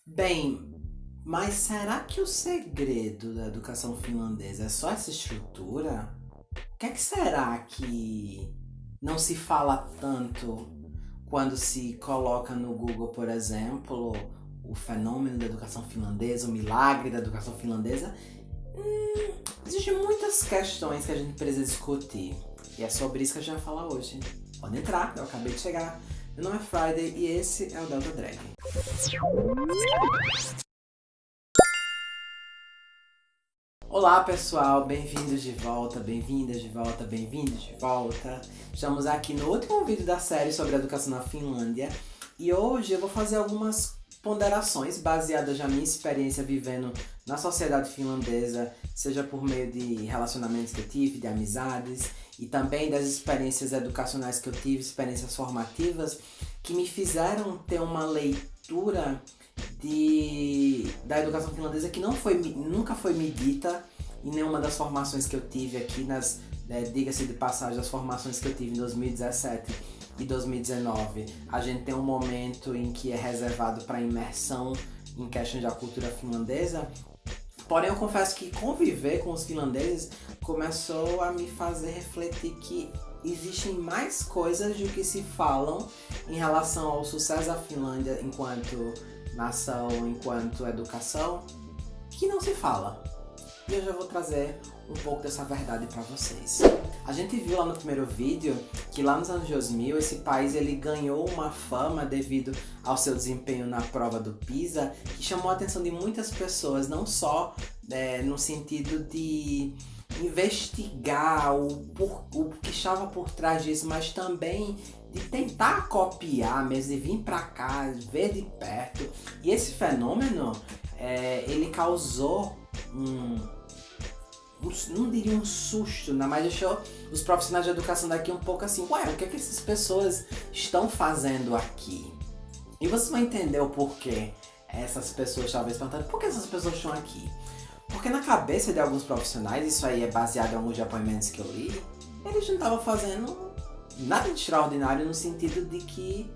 Bem, mas será que o segredo da educação finlandesa é só essa estrutura? O que é que será que não se fala tanto quando se coloca no Google, por exemplo, o fenômeno da educação finlandesa, o milagre da educação finlandesa? Existem muitas questões que a gente precisa discutir. E é sobre isso que a gente vai falar hoje. Pode entrar, eu acabei de chegar. Meu nome é Friday e esse é o Delta Drag. Olá pessoal, bem-vindos de volta, bem-vindas de volta, bem-vindos de volta. Estamos aqui no último vídeo da série sobre a educação na Finlândia e hoje eu vou fazer algumas ponderações baseadas na minha experiência vivendo na sociedade finlandesa, seja por meio de relacionamentos que eu tive, de amizades e também das experiências educacionais que eu tive, experiências formativas que me fizeram ter uma leitura da educação finlandesa que nunca foi medida em nenhuma das formações que eu tive aqui, diga-se de passagem, das formações que eu tive em 2017 e 2019. A gente tem um momento em que é reservado para imersão em questões da cultura finlandesa. Porém, eu confesso que conviver com os finlandeses começou a me fazer refletir que existem mais coisas do que se falam em relação ao sucesso da Finlândia enquanto nação, enquanto educação, que não se fala. E eu já vou trazer um pouco dessa verdade para vocês. A gente viu lá no primeiro vídeo que lá nos anos 2000 esse país ele ganhou uma fama devido ao seu desempenho na prova do PISA, que chamou a atenção de muitas pessoas, não só no sentido de investigar o que estava por trás disso, mas também de tentar copiar mesmo, de vir pra cá, ver de perto. E esse fenômeno, ele causou não diria um susto, mas deixou os profissionais de educação daqui um pouco assim, ué, o que é que essas pessoas estão fazendo aqui? E você vai entender o porquê essas pessoas talvez perguntando, por que essas pessoas estão aqui? Porque na cabeça de alguns profissionais, isso aí é baseado em alguns depoimentos que eu li, eles não estavam fazendo nada de extraordinário no sentido de que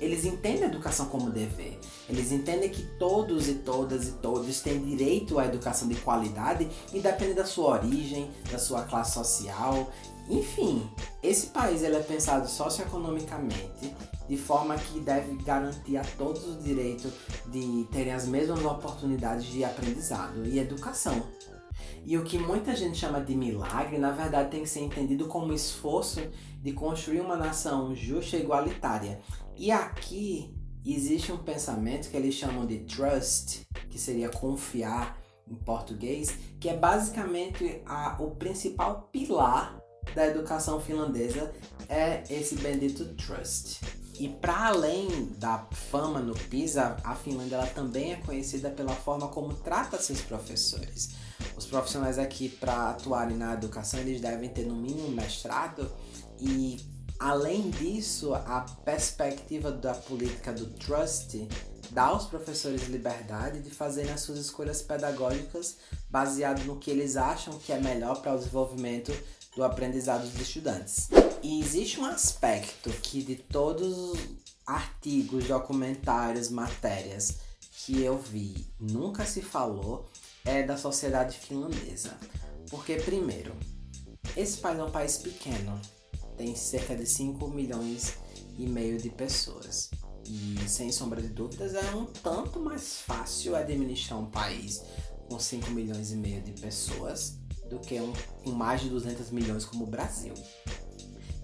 eles entendem a educação como dever. Eles entendem que todos e todas e todos têm direito à educação de qualidade, independente da sua origem, da sua classe social. Enfim, esse país ele é pensado socioeconomicamente de forma que deve garantir a todos o direito de terem as mesmas oportunidades de aprendizado e educação. E o que muita gente chama de milagre, na verdade tem que ser entendido como esforço de construir uma nação justa e igualitária. E aqui existe um pensamento que eles chamam de trust, que seria confiar em português, que é basicamente o principal pilar da educação finlandesa, é esse bendito trust. E para além da fama no PISA, a Finlândia ela também é conhecida pela forma como trata seus professores. Os profissionais aqui, para atuarem na educação, eles devem ter no mínimo um mestrado e, além disso, a perspectiva da política do trust dá aos professores liberdade de fazerem as suas escolhas pedagógicas baseado no que eles acham que é melhor para o desenvolvimento do aprendizado dos estudantes. E existe um aspecto que de todos os artigos, documentários, matérias que eu vi, nunca se falou, é da sociedade finlandesa. Porque, primeiro, esse país é um país pequeno, tem cerca de 5 milhões e meio de pessoas. E, sem sombra de dúvidas, é um tanto mais fácil administrar um país com 5 milhões e meio de pessoas do que com mais de 200 milhões como o Brasil.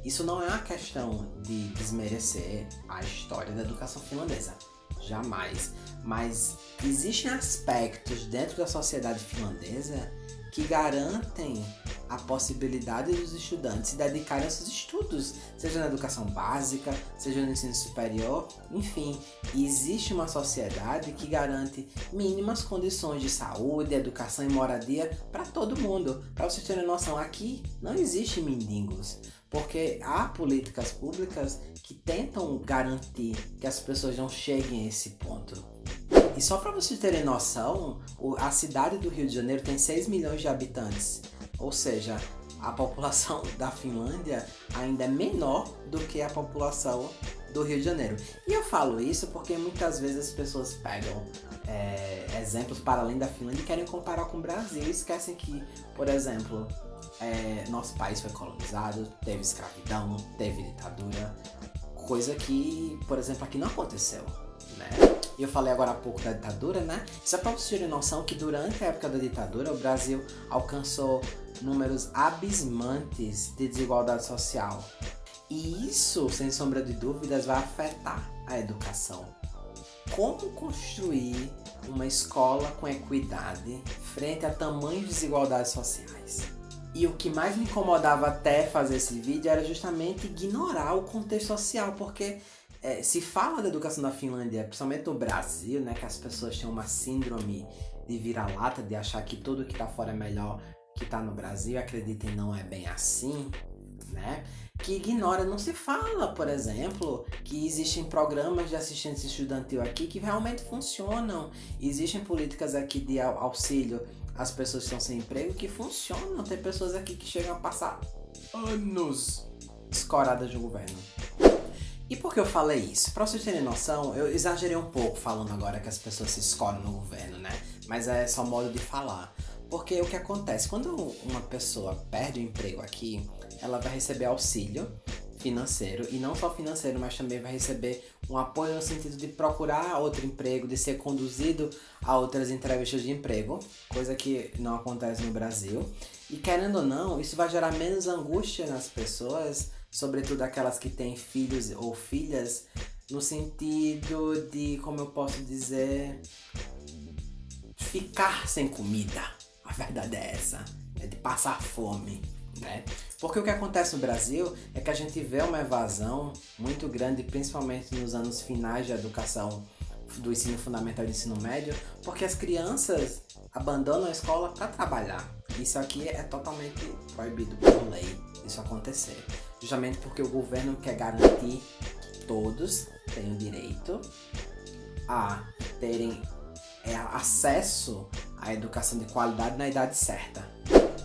Isso não é uma questão de desmerecer a história da educação finlandesa, jamais. Mas existem aspectos dentro da sociedade finlandesa que garantem a possibilidade dos estudantes se dedicarem aos seus estudos, seja na educação básica, seja no ensino superior, enfim. Existe uma sociedade que garante mínimas condições de saúde, educação e moradia para todo mundo. Para vocês terem noção, aqui não existe mendigos, porque há políticas públicas que tentam garantir que as pessoas não cheguem a esse ponto. E só para vocês terem noção, a cidade do Rio de Janeiro tem 6 milhões de habitantes. Ou seja, a população da Finlândia ainda é menor do que a população do Rio de Janeiro. E eu falo isso porque muitas vezes as pessoas pegam exemplos para além da Finlândia e querem comparar com o Brasil e esquecem que, por exemplo, nosso país foi colonizado, teve escravidão, teve ditadura, coisa que, por exemplo, aqui não aconteceu, né? E eu falei agora há pouco da ditadura, né? Isso é para vocês terem noção que durante a época da ditadura o Brasil alcançou números abismantes de desigualdade social. E isso, sem sombra de dúvidas, vai afetar a educação. Como construir uma escola com equidade frente a tamanhas desigualdades sociais? E o que mais me incomodava até fazer esse vídeo era justamente ignorar o contexto social, porque se fala da educação da Finlândia, principalmente no Brasil, né, que as pessoas têm uma síndrome de vira-lata, de achar que tudo que tá fora é melhor que tá no Brasil, acreditem, não é bem assim, né? Que ignora, não se fala, por exemplo, que existem programas de assistência estudantil aqui que realmente funcionam. Existem políticas aqui de auxílio às pessoas que estão sem emprego que funcionam. Tem pessoas aqui que chegam a passar anos escoradas do governo. E por que eu falei isso? Pra vocês terem noção, eu exagerei um pouco falando agora que as pessoas se escoram no governo, né? Mas é só modo de falar. Porque o que acontece? Quando uma pessoa perde o emprego aqui, ela vai receber auxílio financeiro, e não só financeiro, mas também vai receber um apoio no sentido de procurar outro emprego, de ser conduzido a outras entrevistas de emprego, coisa que não acontece no Brasil. E querendo ou não, isso vai gerar menos angústia nas pessoas, sobretudo aquelas que têm filhos ou filhas, no sentido de, como eu posso dizer, ficar sem comida. A verdade é essa, é de passar fome, né? Porque o que acontece no Brasil é que a gente vê uma evasão muito grande, principalmente nos anos finais de educação do ensino fundamental e do ensino médio, porque as crianças abandonam a escola para trabalhar. Isso aqui é totalmente proibido por lei, isso acontecer. Justamente porque o governo quer garantir que todos tenham direito a terem acesso à educação de qualidade na idade certa.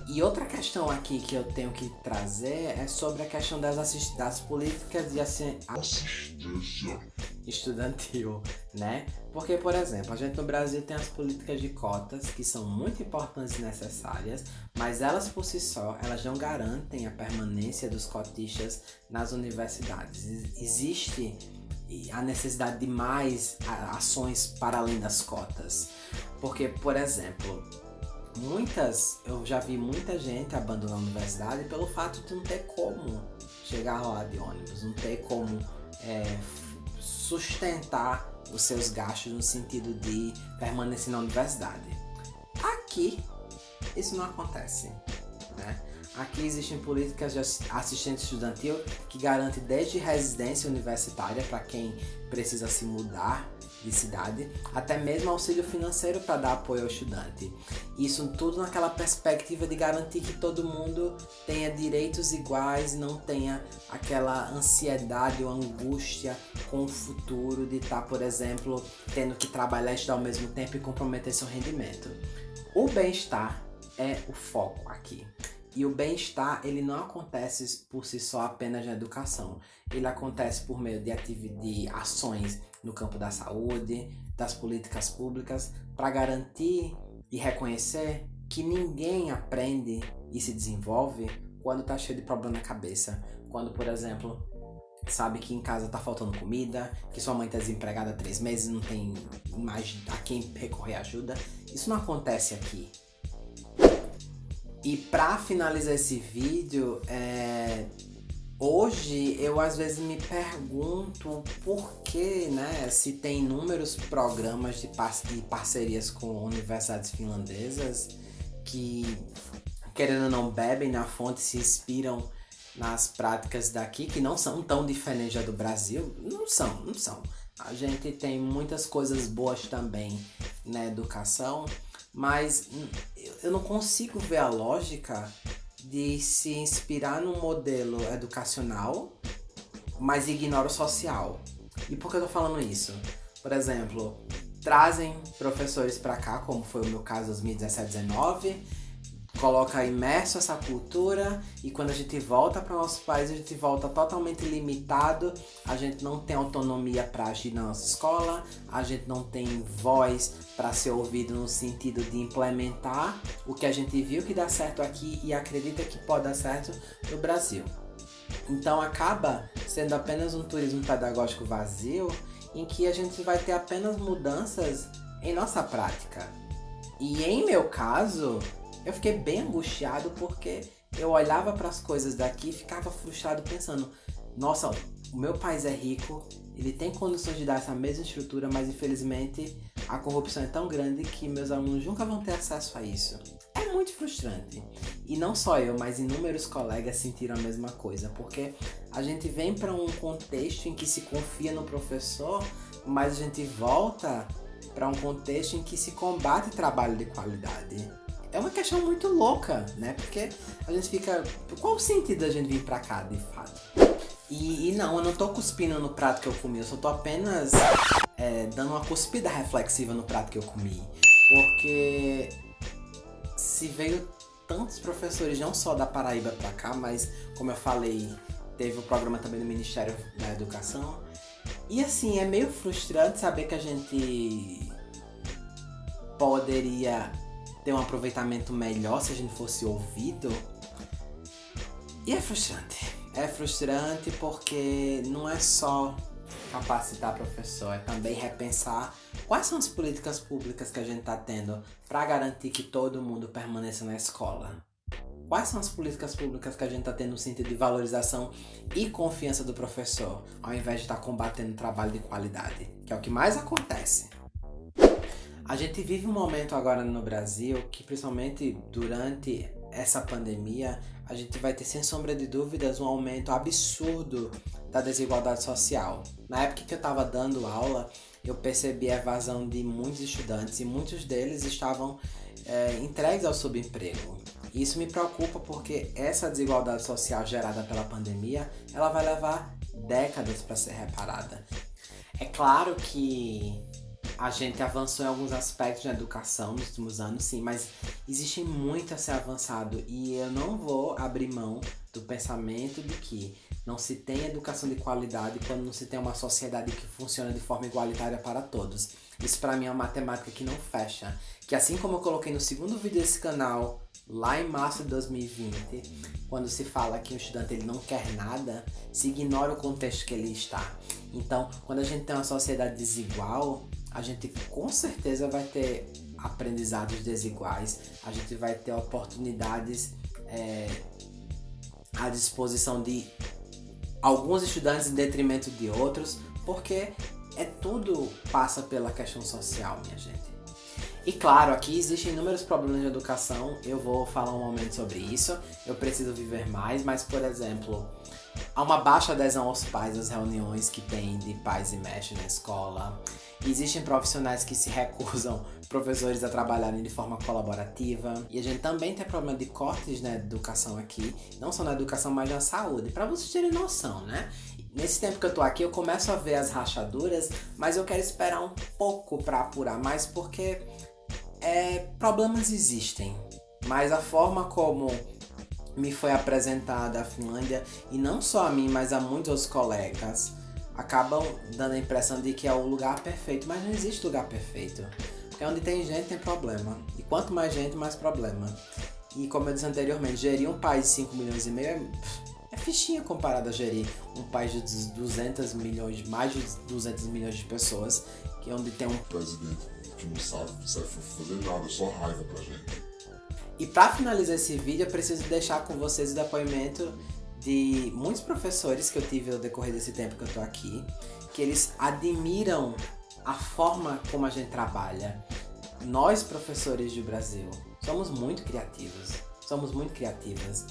E outra questão aqui que eu tenho que trazer é sobre a questão das políticas de assistência estudantil, né? Porque, por exemplo, a gente no Brasil tem as políticas de cotas que são muito importantes e necessárias, mas elas por si só, elas não garantem a permanência dos cotistas nas universidades. Existe a necessidade de mais ações para além das cotas. Porque, por exemplo, eu já vi muita gente abandonar a universidade pelo fato de não ter como chegar lá de ônibus, não ter como sustentar os seus gastos no sentido de permanecer na universidade. Aqui, isso não acontece, né? Aqui existem políticas de assistente estudantil que garantem desde residência universitária para quem precisa se mudar de cidade, até mesmo auxílio financeiro para dar apoio ao estudante. Isso tudo naquela perspectiva de garantir que todo mundo tenha direitos iguais e não tenha aquela ansiedade ou angústia com o futuro de estar, por exemplo, tendo que trabalhar e estudar ao mesmo tempo e comprometer seu rendimento. O bem-estar é o foco aqui. E o bem-estar, ele não acontece por si só apenas na educação. Ele acontece por meio de ações no campo da saúde, das políticas públicas, para garantir e reconhecer que ninguém aprende e se desenvolve quando está cheio de problema na cabeça. Quando, por exemplo, sabe que em casa está faltando comida, que sua mãe está desempregada há 3 meses e não tem mais a quem recorrer ajuda. Isso não acontece aqui. E para finalizar esse vídeo, hoje eu às vezes me pergunto por que, né, se tem inúmeros programas de parcerias com universidades finlandesas que, querendo ou não, bebem na fonte, se inspiram nas práticas daqui, que não são tão diferentes da do Brasil. Não são. A gente tem muitas coisas boas também na educação, mas eu não consigo ver a lógica de se inspirar num modelo educacional, mas ignora o social. E por que eu tô falando isso? Por exemplo, trazem professores para cá, como foi o meu caso em 2017-19, coloca imerso essa cultura e quando a gente volta para o nosso país, a gente volta totalmente limitado, a gente não tem autonomia para agir na nossa escola, a gente não tem voz para ser ouvido no sentido de implementar o que a gente viu que dá certo aqui e acredita que pode dar certo no Brasil. Então acaba sendo apenas um turismo pedagógico vazio, em que a gente vai ter apenas mudanças em nossa prática. E em meu caso, eu fiquei bem angustiado porque eu olhava para as coisas daqui e ficava frustrado pensando, nossa, o meu país é rico, ele tem condições de dar essa mesma estrutura, mas infelizmente a corrupção é tão grande que meus alunos nunca vão ter acesso a isso. É muito frustrante. E não só eu, mas inúmeros colegas sentiram a mesma coisa, porque a gente vem para um contexto em que se confia no professor, mas a gente volta para um contexto em que se combate trabalho de qualidade. É uma questão muito louca, né? Porque a gente fica... Qual o sentido da gente vir pra cá, de fato? E não, eu não tô cuspindo no prato que eu comi. Eu só tô apenas dando uma cuspida reflexiva no prato que eu comi. Porque se veio tantos professores, não só da Paraíba pra cá, mas, como eu falei, teve o programa também do Ministério da Educação. E assim, é meio frustrante saber que a gente poderia ter um aproveitamento melhor se a gente fosse ouvido. E é frustrante. É frustrante porque não é só capacitar professor, é também repensar quais são as políticas públicas que a gente está tendo para garantir que todo mundo permaneça na escola. Quais são as políticas públicas que a gente está tendo no sentido de valorização e confiança do professor, ao invés de estar combatendo trabalho de qualidade, que é o que mais acontece. A gente vive um momento agora no Brasil que, principalmente durante essa pandemia, a gente vai ter, sem sombra de dúvidas, um aumento absurdo da desigualdade social. Na época que eu estava dando aula, eu percebi a evasão de muitos estudantes e muitos deles estavam entregues ao subemprego. Isso me preocupa porque essa desigualdade social gerada pela pandemia, ela vai levar décadas para ser reparada. É claro que a gente avançou em alguns aspectos da educação nos últimos anos, sim, mas existe muito a ser avançado e eu não vou abrir mão do pensamento de que não se tem educação de qualidade quando não se tem uma sociedade que funciona de forma igualitária para todos. Isso para mim é uma matemática que não fecha. Que assim como eu coloquei no segundo vídeo desse canal, lá em março de 2020, quando se fala que o estudante ele não quer nada, se ignora o contexto que ele está. Então, quando a gente tem uma sociedade desigual, a gente com certeza vai ter aprendizados desiguais, a gente vai ter oportunidades à disposição de alguns estudantes em detrimento de outros, porque tudo passa pela questão social, minha gente. E claro, aqui existem inúmeros problemas de educação, eu vou falar um momento sobre isso, eu preciso viver mais, mas por exemplo, há uma baixa adesão aos pais às reuniões que tem de pais e mestres na escola. Existem profissionais que se recusam, professores, a trabalharem de forma colaborativa. E a gente também tem problema de cortes na educação aqui, não só na educação, mas na saúde. Para vocês terem noção, né? Nesse tempo que eu tô aqui, eu começo a ver as rachaduras, mas eu quero esperar um pouco para apurar mais, porque problemas existem. Mas a forma como me foi apresentada a Finlândia, e não só a mim, mas a muitos outros colegas, acabam dando a impressão de que é o lugar perfeito, mas não existe lugar perfeito. Porque onde tem gente tem problema. E quanto mais gente, mais problema. E como eu disse anteriormente, gerir um país de 5 milhões e meio é fichinha comparado a gerir um país de 200 milhões, mais de 200 milhões de pessoas, que é onde tem um presidente que não sabe fazer nada, só raiva pra gente. E para finalizar esse vídeo, eu preciso deixar com vocês o depoimento de muitos professores que eu tive ao decorrer desse tempo que eu tô aqui, que eles admiram a forma como a gente trabalha. Nós, professores do Brasil, somos muito criativos, somos muito criativas.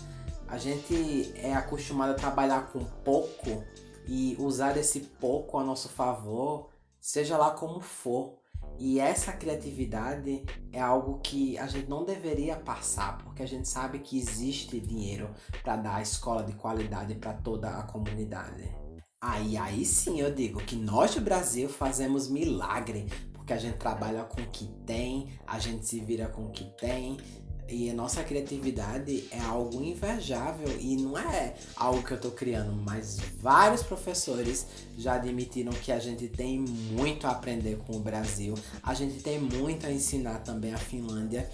A gente é acostumado a trabalhar com pouco e usar esse pouco a nosso favor, seja lá como for. E essa criatividade é algo que a gente não deveria passar, porque a gente sabe que existe dinheiro para dar a escola de qualidade para toda a comunidade. Aí sim eu digo que nós do Brasil fazemos milagre, porque a gente trabalha com o que tem, a gente se vira com o que tem. E a nossa criatividade é algo invejável e não é algo que eu tô criando, mas vários professores já admitiram que a gente tem muito a aprender com o Brasil, a gente tem muito a ensinar também a Finlândia.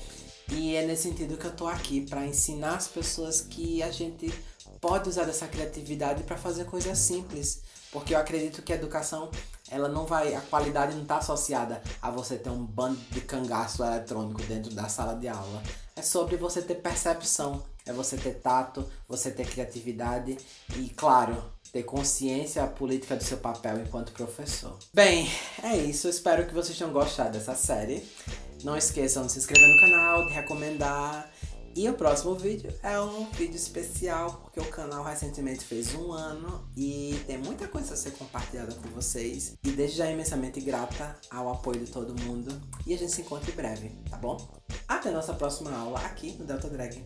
E é nesse sentido que eu tô aqui, para ensinar as pessoas que a gente pode usar essa criatividade para fazer coisas simples. Porque eu acredito que a educação, a qualidade não está associada a você ter um bando de cangaço eletrônico dentro da sala de aula. É sobre você ter percepção, é você ter tato, você ter criatividade e, claro, ter consciência política do seu papel enquanto professor. Bem, é isso. Eu espero que vocês tenham gostado dessa série. Não esqueçam de se inscrever no canal, de recomendar. E o próximo vídeo é um vídeo especial, porque o canal recentemente fez 1 ano e tem muita coisa a ser compartilhada com vocês. E desde já imensamente grata ao apoio de todo mundo. E a gente se encontra em breve, tá bom? Até a nossa próxima aula aqui no Delta Drag.